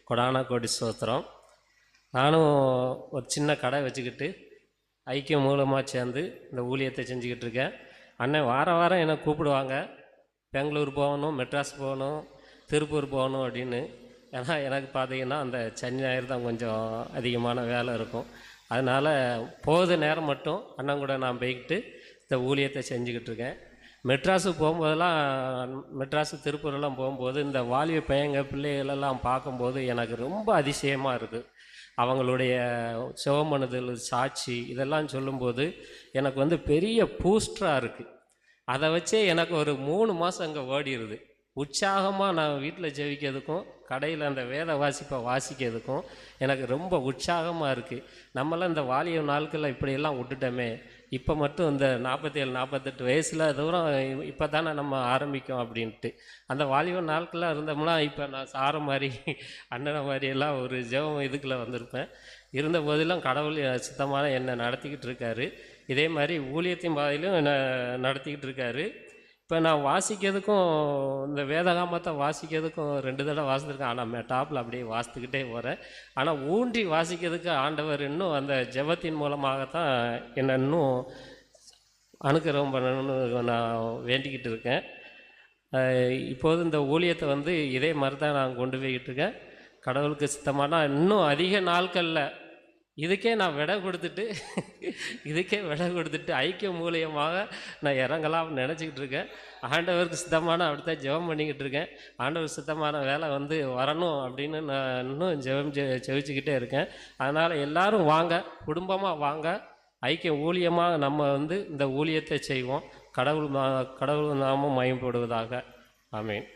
கொடான கோடி ஸ்தோத்திரம். நானும் ஒரு சின்ன கடை வச்சுக்கிட்டு ஐக்கியம் மூலமாக சேர்ந்து இந்த ஊழியத்தை செஞ்சுக்கிட்டு இருக்கேன். அண்ணன் வாரம் வாரம் என்னை கூப்பிடுவாங்க, பெங்களூர் போகணும், மெட்ராஸ் போகணும், திருப்பூர் போகணும் அப்படின்னு. ஏன்னா எனக்கு பார்த்தீங்கன்னா அந்த சனி ஞாயிறு தான் கொஞ்சம் அதிகமான வேலை இருக்கும். அதனால் போகுது நேரம் மட்டும் அண்ணன் கூட நான் போய்கிட்டு இந்த ஊழியத்தை செஞ்சுக்கிட்டு இருக்கேன். மெட்ராஸுக்கு போகும்போதெல்லாம், மெட்ராஸு திருப்பூரெல்லாம் போகும்போது இந்த வாலிப பையங்க பிள்ளைகளெல்லாம் பார்க்கும்போது எனக்கு ரொம்ப அதிசயமாக இருக்குது. அவங்களுடைய சிவமனுதல், சாட்சி இதெல்லாம் சொல்லும்போது எனக்கு பெரிய பூஸ்டராக இருக்குது. அதை வச்சே எனக்கு ஒரு 3 மாதம் அங்கே ஓடிடுது. உற்சாகமாக நான் வீட்டில் ஜெபிக்கிறதுக்கும் கடையில் அந்த வேத வாசிப்பை வாசிக்கிறதுக்கும் எனக்கு ரொம்ப உற்சாகமாக இருக்குது. நம்மளாம் இந்த வாலிய நாட்களில் இப்படியெல்லாம் விட்டுட்டோமே, இப்போ மட்டும் இந்த 47 48 வயசில் தூரம் இப்போ தானே நம்ம ஆரம்பிக்கும் அப்படின்ட்டு. அந்த வாலிப நாட்களில் இருந்தோம்னா இப்போ நான் சார மாதிரி அண்ணனை மாதிரியெல்லாம் ஒரு ஜெபம் இதுக்குள்ளே வந்திருப்பேன். இருந்த போதெல்லாம் கடவுள் சுத்தமான என்னை நடத்திக்கிட்டு இருக்காரு. இதே மாதிரி ஊழியத்தின் பாதையிலும் என்னை நடத்திக்கிட்டு இருக்காரு. இப்போ நான் வாசிக்கிறதுக்கும் இந்த வேதகாமத்தை வாசிக்கிறதுக்கும் 2 தடவை வாசித்திருக்கேன். ஆனால் டாப்பில் அப்படியே வாசித்துக்கிட்டே போகிறேன். ஆனால் ஊன்றி வாசிக்கிறதுக்கு ஆண்டவர் இன்னும் அந்த ஜெபத்தின் மூலமாகத்தான் என்னை இன்னும் அனுக்கிரகம் பண்ணணும்னு நான் வேண்டிக்கிட்டு இருக்கேன். இப்போது இந்த ஊழியத்தை இதே மாதிரி தான் நான் கொண்டு போய்கிட்டு இருக்கேன். கடவுளுக்கு சித்தமான இன்னும் அதிக நாட்களில் இதுக்கே நான் விடை கொடுத்துட்டு ஐக்கிய மூலியமாக நான் இறங்கலாம்னு நினச்சிக்கிட்டு இருக்கேன். ஆண்டவருக்கு சித்தமான அப்படித்தான் ஜெபம் பண்ணிக்கிட்டு இருக்கேன். ஆண்டவர் சித்தமான வேலை வரணும் அப்படின்னு நான் இன்னும் ஜெபிச்சுக்கிட்டே இருக்கேன். அதனால் எல்லோரும் வாங்க, குடும்பமாக வாங்க, ஐக்கிய ஊழியமாக நம்ம இந்த ஊழியத்தை செய்வோம். கடவுள் நாமம் மகிமைப்படுவதாக. ஆமென்.